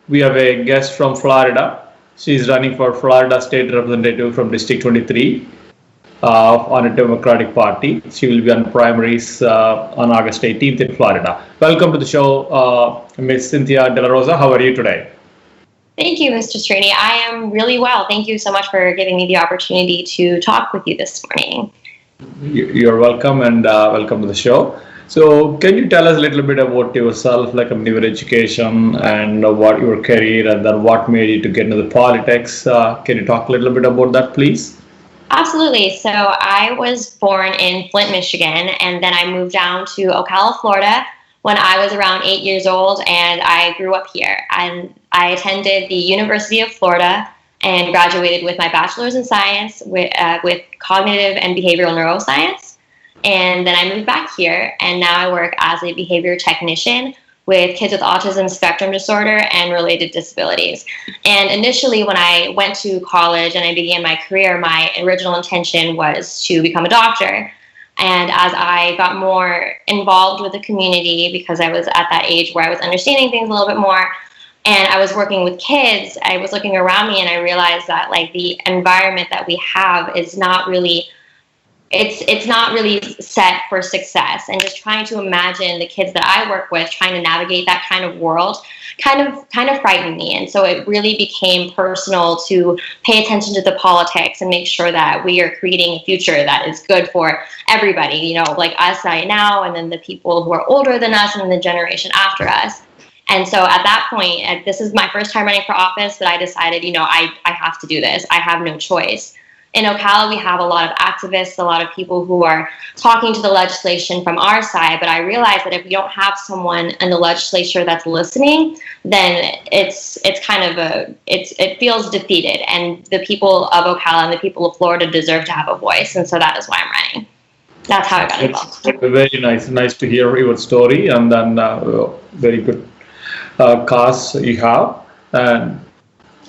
we have a guest from Florida. She is running for Florida State Representative from District 23 on a Democratic Party. She will be on primaries on August 18th in Florida. Welcome to the show, Ms. Cynthia Dela Rosa. How are you today? Thank you, Mr. Srini. I am really well. Thank you so much for giving me the opportunity to talk with you this morning. You're welcome and welcome to the show. So, can you tell us a little bit about yourself, like your education and what your career, and then what made you to get into the politics? Can you talk a little bit about that, please? Absolutely. So I was born in Flint, Michigan, and then I moved down to Ocala, Florida when I was around 8 years old, and I grew up here. And I attended the University of Florida and graduated with my bachelor's in science with cognitive and behavioral neuroscience. And then I moved back here, and now I work as a behavior technician with kids with autism spectrum disorder and related disabilities. And initially, when I went to college and I began my career, my original intention was to become a doctor. And as I got more involved with the community, because I was at that age where I was understanding things a little bit more, and I was working with kids, I was looking around me and I realized that like the environment that we have is not really it's not really set for success, and just trying to imagine the kids that I work with trying to navigate that kind of world kind of frightened me. And so it really became personal to pay attention to the politics and make sure that we are creating a future that is good for everybody, you know, like us right now, and then the people who are older than us, and then the generation after us. And so at that point, this is my first time running for office, but I decided, you know, I have to do this. I have no choice. In Ocala, we have a lot of activists, a lot of people who are talking to the legislation from our side, but I realized that if we don't have someone in the legislature that's listening, then it feels defeated, and the people of Ocala and the people of Florida deserve to have a voice, and so that is why I'm running. That's how I got involved. It's very nice to hear your story, and then very good cause you have. And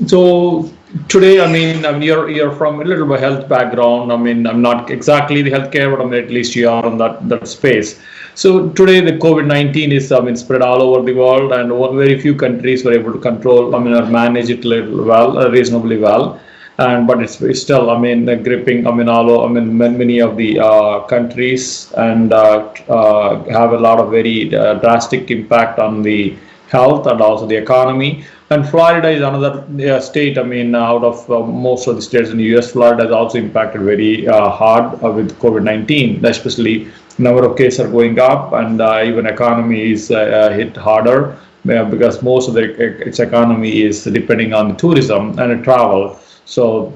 so today, you're from a little bit health background. I'm not exactly the healthcare, but at least you are on that space. So today, the COVID-19 is spread all over the world, and very few countries were able to control, or manage it reasonably well. But it's still, gripping, many of the countries, and have a lot of very drastic impact on the health and also the economy. And Florida is another state. Out of most of the states in the U.S., Florida is also impacted very hard with COVID-19. Especially, number of cases are going up, and even economy is hit harder because most of its economy is depending on tourism and travel. So,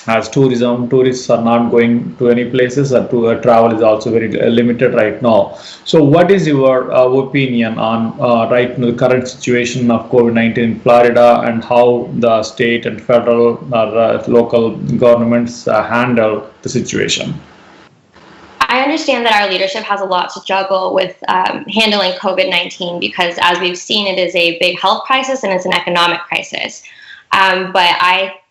as tourists are not going to any places, and travel is also very limited right now. So what is your opinion on the current situation of COVID-19 in Florida, and how the state and federal or local governments handle the situation? I understand that our leadership has a lot to juggle with handling COVID-19, because as we've seen, it is a big health crisis and it's an economic crisis. But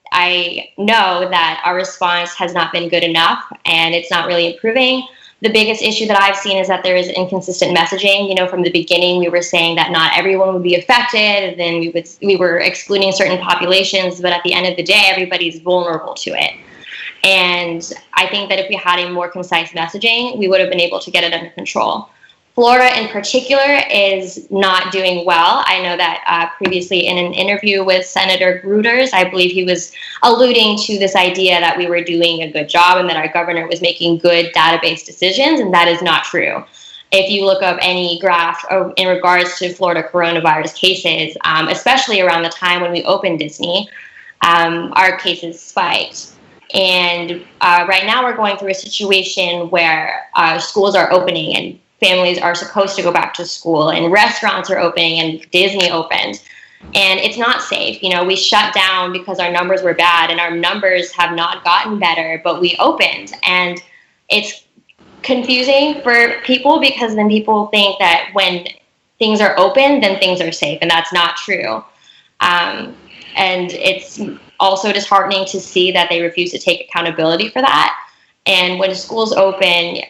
I know that our response has not been good enough, and it's not really improving. The biggest issue that I've seen is that there is inconsistent messaging. You know, from the beginning, we were saying that not everyone would be affected, and then we were excluding certain populations, but at the end of the day, everybody's vulnerable to it. And I think that if we had a more concise messaging, we would have been able to get it under control. Florida in particular is not doing well. I know that previously in an interview with Senator Gruters, I believe he was alluding to this idea that we were doing a good job and that our governor was making good database decisions, and that is not true. If you look up any graph in regards to Florida coronavirus cases, especially around the time when we opened Disney, our cases spiked. And right now we're going through a situation where schools are opening and families are supposed to go back to school, and restaurants are opening, and Disney opened. And it's not safe. You know, we shut down because our numbers were bad, and our numbers have not gotten better, but we opened. And it's confusing for people, because then people think that when things are open, then things are safe, and that's not true. And it's also disheartening to see that they refuse to take accountability for that. And when schools open,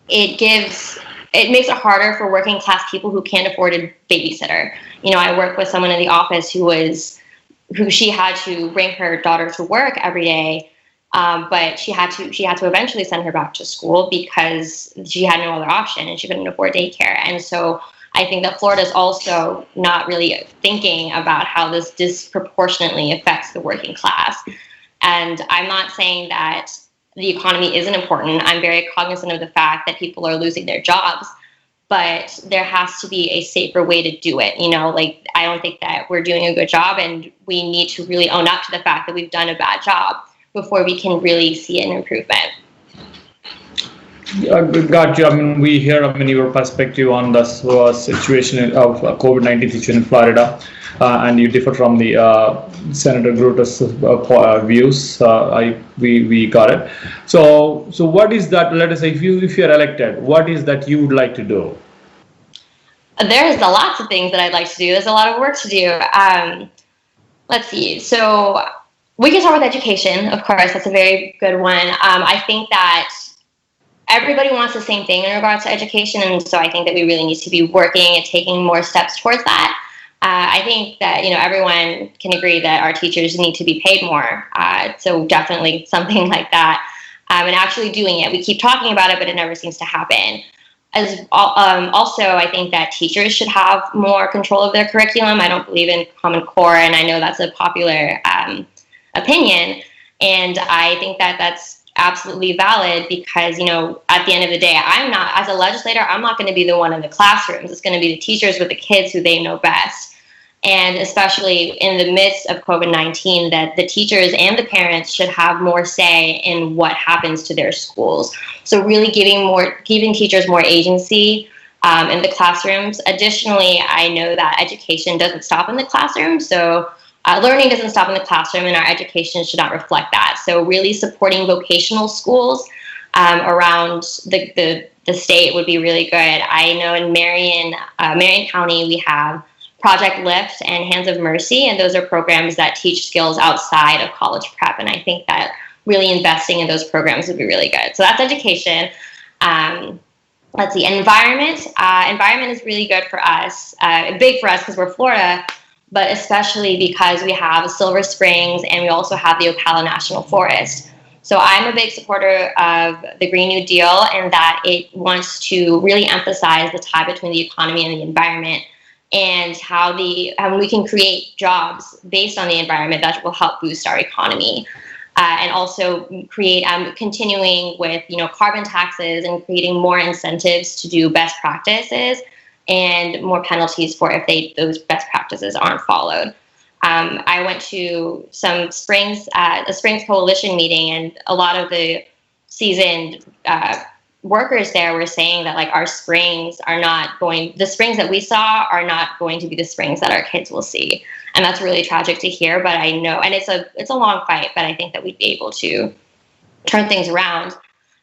it gives it makes it harder for working class people who can't afford a babysitter. I work with someone in the office who she had to bring her daughter to work every day, but she had to eventually send her back to school because she had no other option and she couldn't afford daycare. And so I think that Florida is also not really thinking about how this disproportionately affects the working class. And I'm not saying that the economy isn't important. I'm very cognizant of the fact that people are losing their jobs, but there has to be a safer way to do it. I don't think that we're doing a good job, and we need to really own up to the fact that we've done a bad job before we can really see an improvement. Got you. We hear your perspective on the situation of COVID-19 situation in Florida, and you differ from the Senator Grutus' views. We got it. So what is that? Let us say if you're elected, what is that you would like to do? There's lots of things that I'd like to do. There's a lot of work to do. Let's see. So we can start with education, of course. That's a very good one. I think that everybody wants the same thing in regards to education, and so I think that we really need to be working and taking more steps towards that. I think that everyone can agree that our teachers need to be paid more. So definitely something like that, and actually doing it. We keep talking about it, but it never seems to happen. Also, I think that teachers should have more control of their curriculum. I don't believe in Common Core, and I know that's a popular opinion, and I think that that's absolutely valid because, at the end of the day, as a legislator, I'm not going to be the one in the classrooms. It's going to be the teachers with the kids who they know best. And especially in the midst of COVID-19, that the teachers and the parents should have more say in what happens to their schools. So really giving teachers more agency in the classrooms. Additionally, I know that education doesn't stop in the classroom. So learning doesn't stop in the classroom, and our education should not reflect that. So really supporting vocational schools around the state would be really good. I know in Marion County, we have Project Lift and Hands of Mercy, and those are programs that teach skills outside of college prep. And I think that really investing in those programs would be really good. So that's education. Let's see, environment. Environment is really good for us, big for us because we're Florida, but especially because we have Silver Springs and we also have the Ocala National Forest. So I'm a big supporter of the Green New Deal in that it wants to really emphasize the tie between the economy and the environment, and how we can create jobs based on the environment that will help boost our economy. And also create continuing with carbon taxes and creating more incentives to do best practices and more penalties for if those best practices aren't followed. I went to a Springs Coalition meeting, and a lot of the seasoned workers there were saying that our springs the springs that we saw are not going to be the springs that our kids will see. And that's really tragic to hear, but I know, and it's a long fight, but I think that we'd be able to turn things around.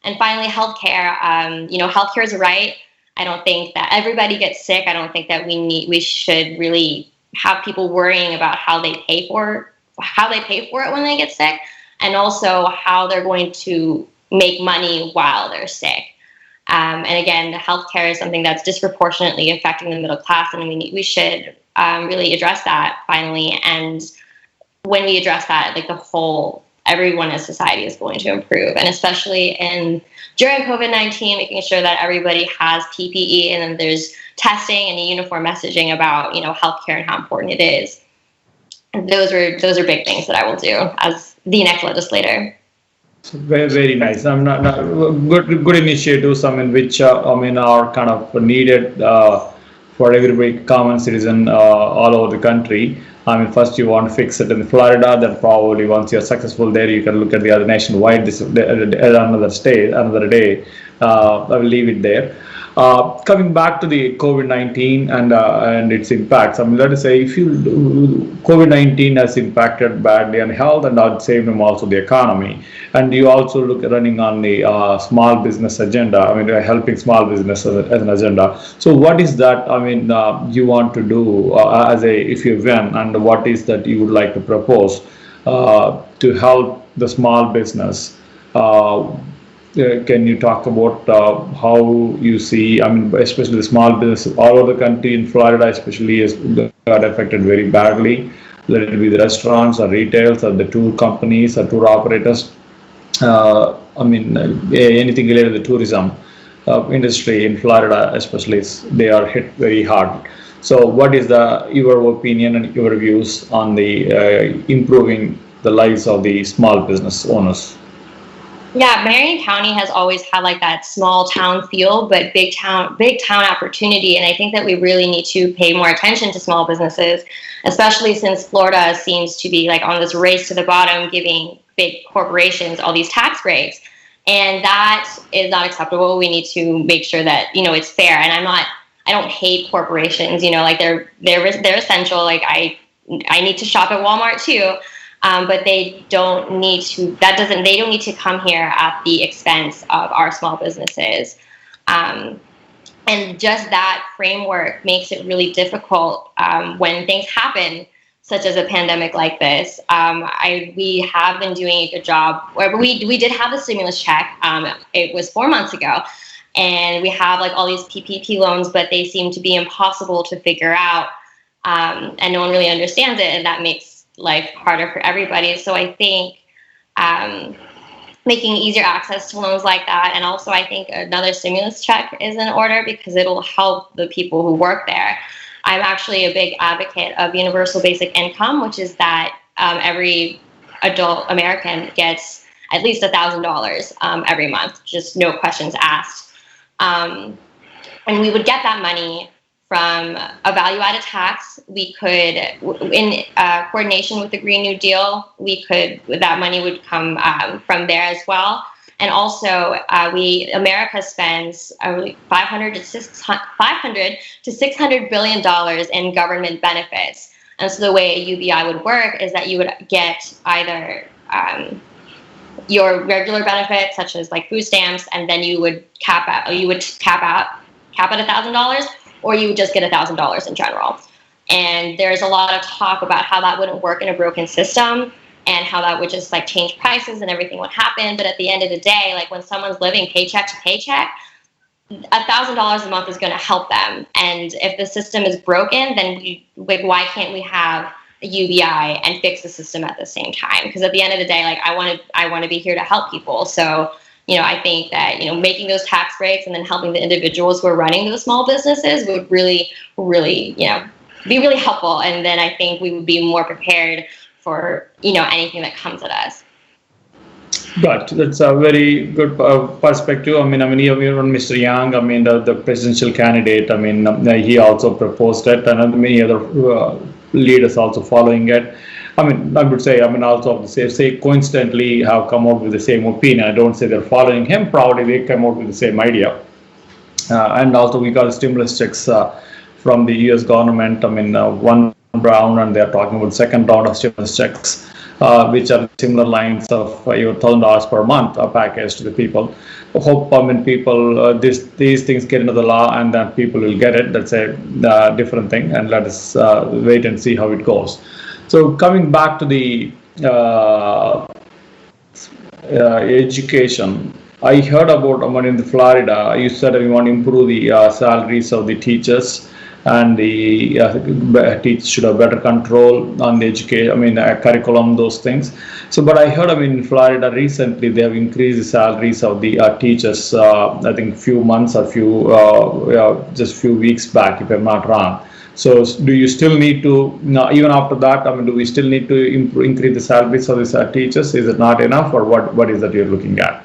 And finally, healthcare. Healthcare is a right. I don't think that everybody gets sick. I don't think that we should really have people worrying about how they pay for it when they get sick, and also how they're going to make money while they're sick. And again, the healthcare is something that's disproportionately affecting the middle class, and we should really address that finally. And when we address that, everyone in society is going to improve, and especially during COVID-19, making sure that everybody has PPE and then there's testing and a uniform messaging about healthcare and how important it is. And those are big things that I will do as the next legislator. So very, very nice. Good initiatives. Which are kind of needed for every common citizen all over the country. First you want to fix it in Florida, then probably once you're successful there, you can look at the other nationwide. Another day. I will leave it there. Coming back to the COVID-19 and its impacts, let us say if COVID-19 has impacted badly on health and at the same time also the economy, and you also look at running on the small business agenda, helping small business as an agenda. So what is that, you want to do if you win, and what is that you would like to propose to help the small business can you talk about how you see, I mean, especially the small business all over the country, in Florida especially, is got affected very badly. Let it be the restaurants or retails or the tour companies or tour operators. Anything related to the tourism industry in Florida, especially, they are hit very hard. So, what is your opinion and your views on the improving the lives of the small business owners? Yeah, Marion County has always had like that small town feel, but big town opportunity. And I think that we really need to pay more attention to small businesses, especially since Florida seems to be like on this race to the bottom, giving big corporations all these tax breaks. And that is not acceptable. We need to make sure that, it's fair. And I don't hate corporations, like they're essential. Like I need to shop at Walmart too. But they don't need to. They don't need to come here at the expense of our small businesses. And just that framework makes it really difficult when things happen, such as a pandemic like this. We have been doing a good job. We did have the stimulus check. It was 4 months ago, and we have like all these PPP loans, but they seem to be impossible to figure out, and no one really understands it, and that makes life harder for everybody. So I think making easier access to loans like that, and also I think another stimulus check is in order because it'll help the people who work there. I'm actually a big advocate of universal basic income, which is that every adult American gets at least $1,000 every month, just no questions asked. And we would get that money from a value-added tax. We could, in coordination with the Green New Deal, that money would come from there as well. And also, America spends $500 to $600 billion in government benefits. And so the way a UBI would work is that you would get either your regular benefits, such as like food stamps, and then you would cap at $1,000, or you would just get $1,000 in general. And there's a lot of talk about how that wouldn't work in a broken system and how that would just like change prices and everything would happen. But at the end of the day, like when someone's living paycheck to paycheck, $1,000 a month is going to help them. And if the system is broken, then why can't we have a UBI and fix the system at the same time? Because at the end of the day, like I want to be here to help people. So I think that, making those tax breaks and then helping the individuals who are running those small businesses would really, really, be really helpful. And then I think we would be more prepared for, anything that comes at us. But that's a very good perspective. Even Mr. Young, the presidential candidate, he also proposed it, and many other leaders also following it. I would say, also say coincidentally have come out with the same opinion. I don't say they're following him, probably they come out with the same idea. And also we got stimulus checks from the US government, one round, and they're talking about second round of stimulus checks, which are similar lines of your $1,000 per month package to the people. Hope people these things get into the law and then people will get it. That's a different thing, and let us wait and see how it goes. So coming back to the education, I heard about in the Florida. You said we want to improve the salaries of the teachers, and the teachers should have better control on the education. Curriculum, those things. So, but I heard in Florida recently they have increased the salaries of the teachers. I think few months or just few weeks back, if I'm not wrong. So do you still need to, even after that, do we still need to increase the salaries of these teachers? Is it not enough, or what is that you're looking at?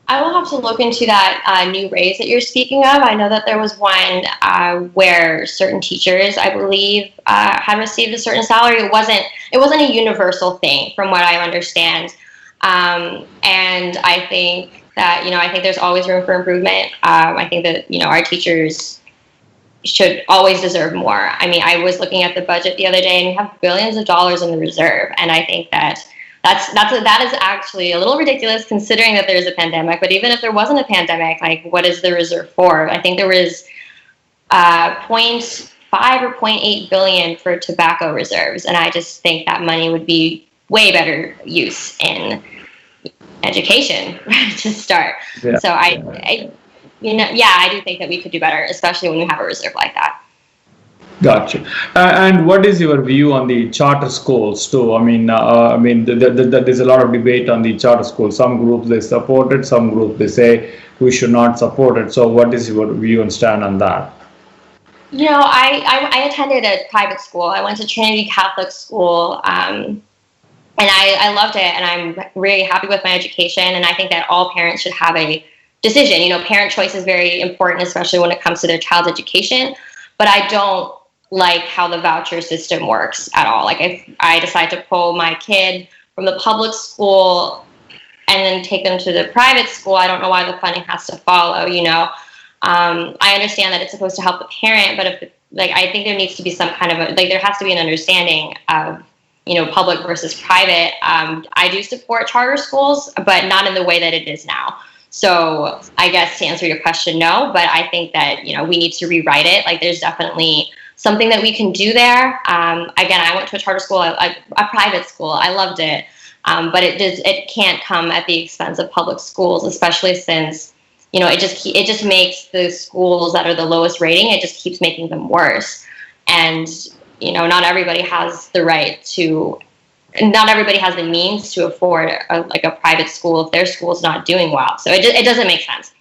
I will have to look into that new raise that you're speaking of. I know that there was one where certain teachers, I believe, had received a certain salary. It wasn't a universal thing, from what I understand. And I think that, I think there's always room for improvement. I think that, our teachers should always deserve more. I was looking at the budget the other day, and we have billions of dollars in the reserve, and I think that that is actually a little ridiculous considering that there's a pandemic. But even if there wasn't a pandemic, like, what is the reserve for? I think there was 0.5 or 0.8 billion for tobacco reserves, and I just think that money would be way better use in education to start. Yeah. So I do think that we could do better, especially when we have a reserve like that. Gotcha. And what is your view on the charter schools too? There's a lot of debate on the charter schools. Some groups they support it, some groups they say we should not support it. So, what is your view and stand on that? I attended a private school. I went to Trinity Catholic School, and I loved it, and I'm really happy with my education. And I think that all parents should have a decision. Parent choice is very important, especially when it comes to their child's education. But I don't like how the voucher system works at all. Like if I decide to pull my kid from the public school and then take them to the private school, I don't know why the funding has to follow, I understand that it's supposed to help the parent, but I think there needs to be some kind of there has to be an understanding of, public versus private. I do support charter schools, but not in the way that it is now. So I guess to answer your question, no, but I think that, we need to rewrite it. There's definitely something that we can do there. Again, I went to a charter school, a private school. I loved it. But it can't come at the expense of public schools, especially since, it just makes the schools that are the lowest rating, it just keeps making them worse. And, not everybody has the means to afford a private school if their school's not doing well. So it doesn't make sense.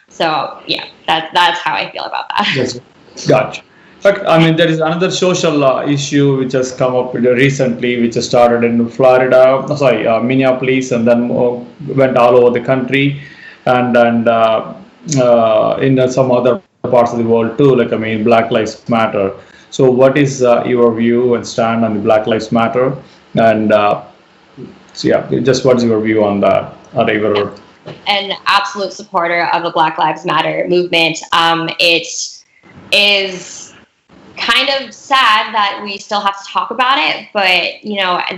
So yeah, that's how I feel about that. Yes. Gotcha. But there is another social issue which has come up recently, which has started in Minneapolis, and then went all over the country, and in some other parts of the world too. Black Lives Matter. So, what is your view and stand on the Black Lives Matter? And just what's your view on that? An absolute supporter of the Black Lives Matter movement. It is kind of sad that we still have to talk about it, but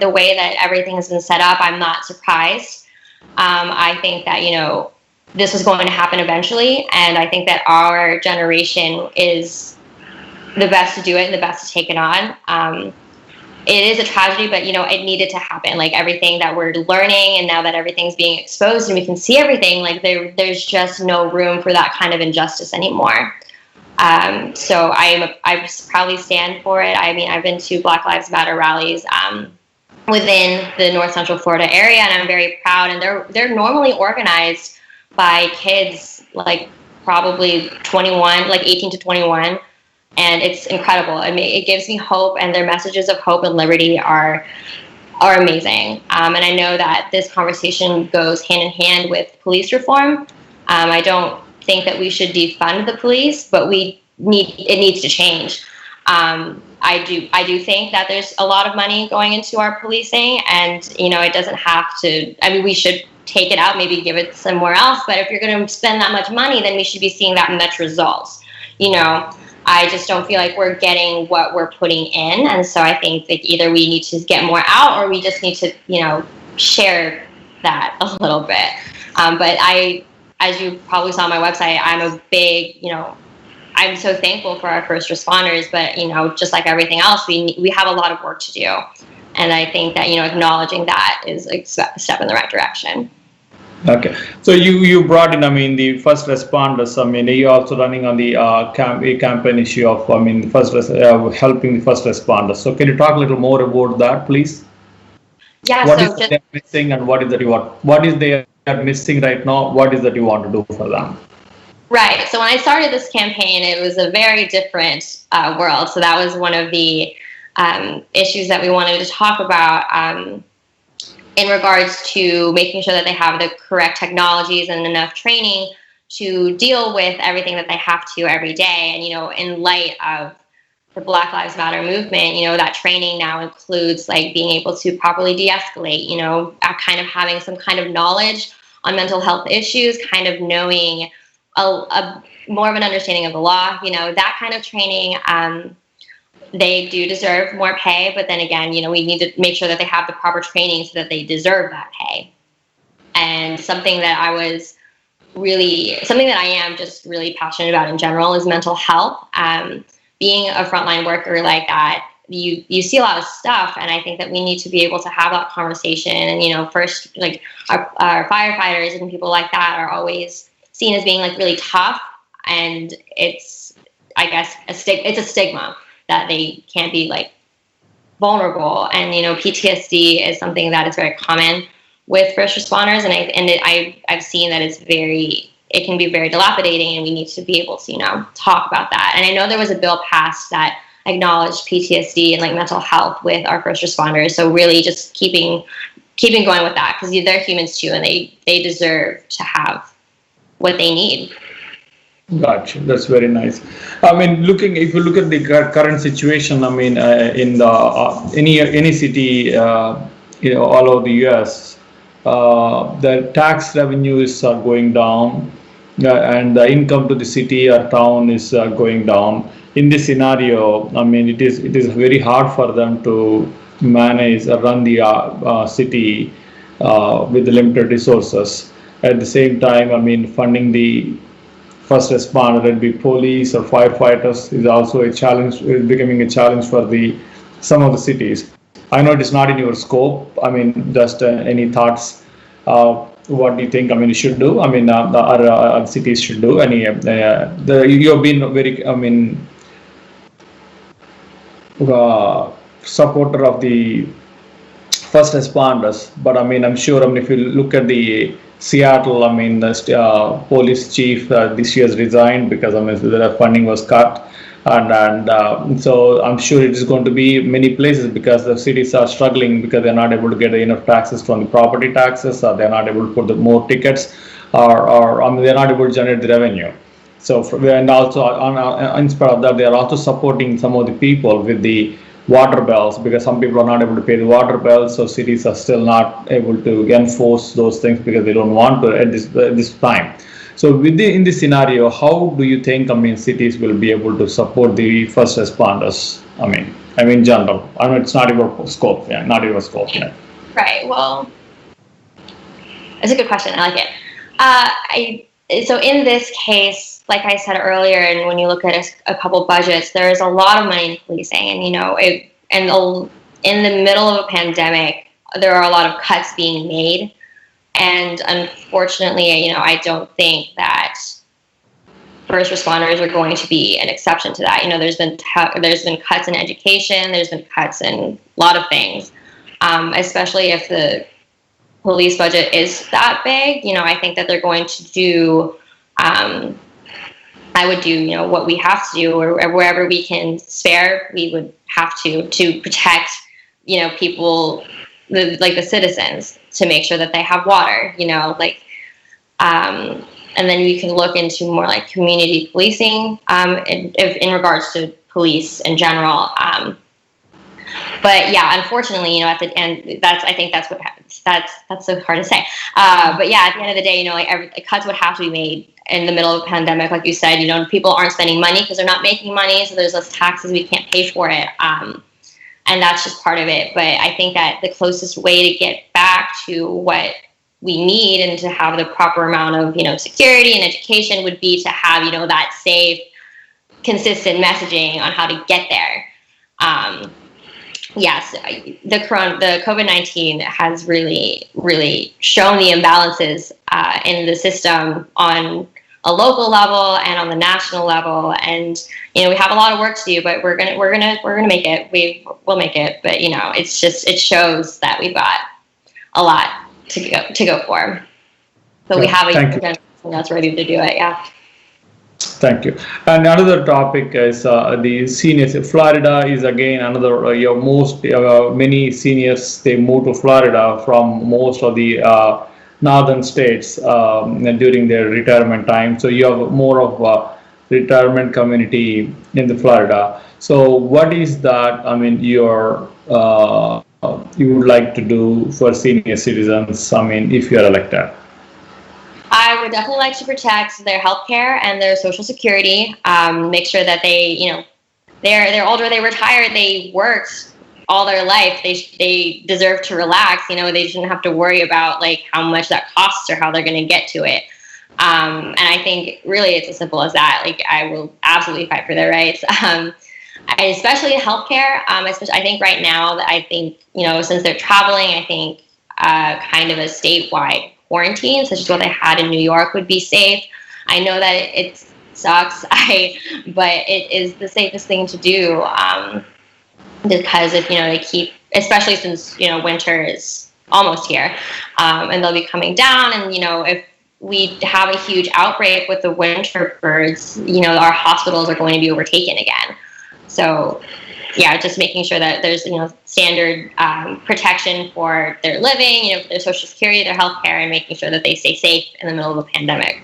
the way that everything has been set up, I'm not surprised. I think that this was going to happen eventually, and I think that our generation is the best to do it and the best to take it on. It is a tragedy, but it needed to happen. Everything that we're learning, and now that everything's being exposed and we can see everything, there's just no room for that kind of injustice anymore. So I proudly stand for it. I've been to Black Lives Matter rallies within the North Central Florida area, and I'm very proud. And they're normally organized by kids probably 21, 18 to 21, and it's incredible. It gives me hope, and their messages of hope and liberty are amazing. And I know that this conversation goes hand in hand with police reform. I don't think that we should defund the police, but it needs to change. I do think that there's a lot of money going into our policing, and it doesn't have to. We should take it out, maybe give it somewhere else. But if you're going to spend that much money, then we should be seeing that in net results. I just don't feel like we're getting what we're putting in, and so I think that either we need to get more out, or we just need to share that a little bit. But as you probably saw on my website, I'm a big, I'm so thankful for our first responders, but, just like everything else, we have a lot of work to do. And I think that, acknowledging that is a step in the right direction. Okay. So you brought in, the first responders. You're also running on the campaign issue of, helping the first responders. So can you talk a little more about that, please? Yeah. What is they missing, and what is that you want? What is they are missing right now? What is that you want to do for them? Right. So when I started this campaign, it was a very different world. So that was one of the issues that we wanted to talk about in regards to making sure that they have the correct technologies and enough training to deal with everything that they have to every day. And, in light of the Black Lives Matter movement, that training now includes being able to properly de-escalate, kind of having some kind of knowledge on mental health issues, kind of knowing a more of an understanding of the law, that kind of training. They do deserve more pay, but then again, we need to make sure that they have the proper training so that they deserve that pay. And something that I am just really passionate about in general is mental health. Being a frontline worker like that, you see a lot of stuff, and I think that we need to be able to have that conversation. And first, like our firefighters and people like that are always seen as being like really tough, and it's, I guess, it's a stigma that they can't be like vulnerable. And PTSD is something that is very common with first responders, and I've seen that it can be very dilapidating, and we need to be able to talk about that. And I know there was a bill passed that acknowledged PTSD and like mental health with our first responders. So really just keeping going with that, because they're humans too, and they deserve to have what they need. Gotcha. That's very nice. I mean, if you look at the current situation, I mean, in the any city, all over the U.S., the tax revenues are going down, and the income to the city or town is going down. In this scenario, I mean, it is very hard for them to manage or run the city with the limited resources. At the same time, I mean, funding the first responder, whether it be police or firefighters, is also a challenge, is becoming a challenge for some of the cities. I know it is not in your scope. I mean, just any thoughts? What do you think? I mean, you should do. I mean, our cities should do. Any you have been very, I mean, supporter of the first responders, but I mean, I'm sure. I mean, if you look at the Seattle, I mean, the police chief this year has resigned because I mean the funding was cut, and so I'm sure it is going to be many places because the cities are struggling because they're not able to get enough taxes from the property taxes, or they're not able to put the more tickets, or I mean, they're not able to generate the revenue. So and also in spite of that, they are also supporting some of the people with the water bills, because some people are not able to pay the water bills, so cities are still not able to enforce those things because they don't want to at this time. So in this scenario, how do you think, I mean, cities will be able to support the first responders? I mean in general. I know it's not your scope, not your scope. Right. Well, that's a good question. I like it. So in this case, like I said earlier, and when you look at a couple budgets, there is a lot of money in policing, and in the middle of a pandemic, there are a lot of cuts being made, and unfortunately, I don't think that first responders are going to be an exception to that. There's been cuts in education, there's been cuts in a lot of things, especially if the police budget is that big. I think that they're going to do. I would do, what we have to do, or wherever we can spare, we would have to protect, people, the citizens, to make sure that they have water, and then we can look into more like community policing, in regards to police in general. But yeah, unfortunately, at the end, I think that's what happens. That's so hard to say. But yeah, at the end of the day, cuts would have to be made in the middle of a pandemic. Like you said, people aren't spending money because they're not making money, so there's less taxes, we can't pay for it. And that's just part of it. But I think that the closest way to get back to what we need and to have the proper amount of, security and education would be to have, that safe, consistent messaging on how to get there. Yes, the COVID-19 has really, really shown the imbalances in the system on a local level and on the national level, and we have a lot of work to do, but we're gonna make it. We'll make it, but it shows that we've got a lot to go for. So we have a generation that's ready to do it. Yeah. Thank you. And another topic is the seniors. Florida is again another. Many seniors, they move to Florida from most of the northern states during their retirement time. So you have more of a retirement community in the Florida. So what is that? I mean, you would like to do for senior citizens? I mean, if you are elected. I would definitely like to protect their health care and their Social Security. Make sure that they're older, they retired, they worked all their life. They deserve to relax. They shouldn't have to worry about like how much that costs or how they're going to get to it. And I think really it's as simple as that. Like, I will absolutely fight for their rights. especially healthcare. Especially, I think right now that since they're traveling, I think kind of a statewide quarantine, such as what they had in New York, would be safe. I know that it sucks, but it is the safest thing to do, because if they keep, especially since winter is almost here, and they'll be coming down, and if we have a huge outbreak with the winter birds, our hospitals are going to be overtaken again. So yeah, just making sure that there's standard protection for their living, their Social Security, their healthcare, and making sure that they stay safe in the middle of a pandemic.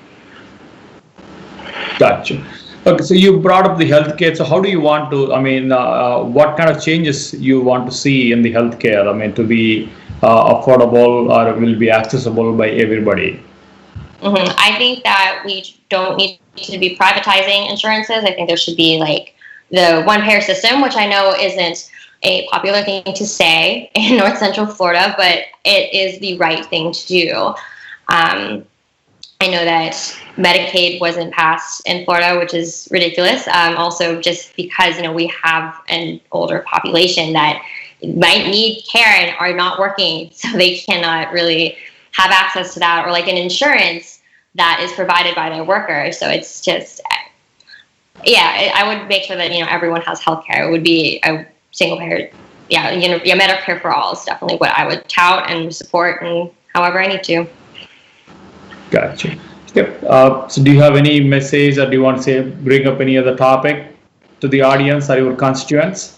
Gotcha. Okay, so you brought up the healthcare. So how do you want to? What kind of changes you want to see in the healthcare? To be affordable or will be accessible by everybody? Mm-hmm. I think that we don't need to be privatizing insurances. I think there should be like the one-payer system, which I know isn't a popular thing to say in North Central Florida, but it is the right thing to do. I know that Medicaid wasn't passed in Florida, which is ridiculous. Also, just because we have an older population that might need care and are not working, so they cannot really have access to that, or like an insurance that is provided by their worker. So it's just, yeah, I would make sure that everyone has healthcare. It would be a single payer, Medicare for all is definitely what I would tout and support, and however I need to. Gotcha. Yep. So do you have any message, or do you want to bring up any other topic to the audience or your constituents?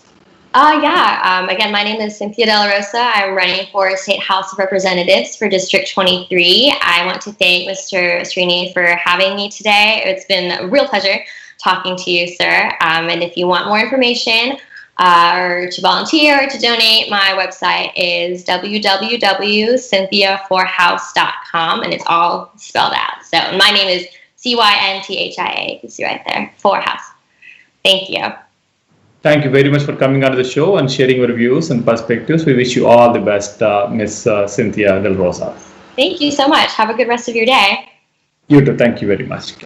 Again, my name is Cynthia Dela Rosa. I'm running for State House of Representatives for District 23. I want to thank Mr. Srini for having me today. It's been a real pleasure talking to you, sir. And if you want more information or to volunteer or to donate, my website is www.cynthiaforhouse.com, and it's all spelled out. So my name is Cynthia. You can see right there, for house. Thank you. Thank you very much for coming on the show and sharing your views and perspectives. We wish you all the best, Ms. Cynthia Dela Rosa. Thank you so much. Have a good rest of your day. You too. Thank you very much.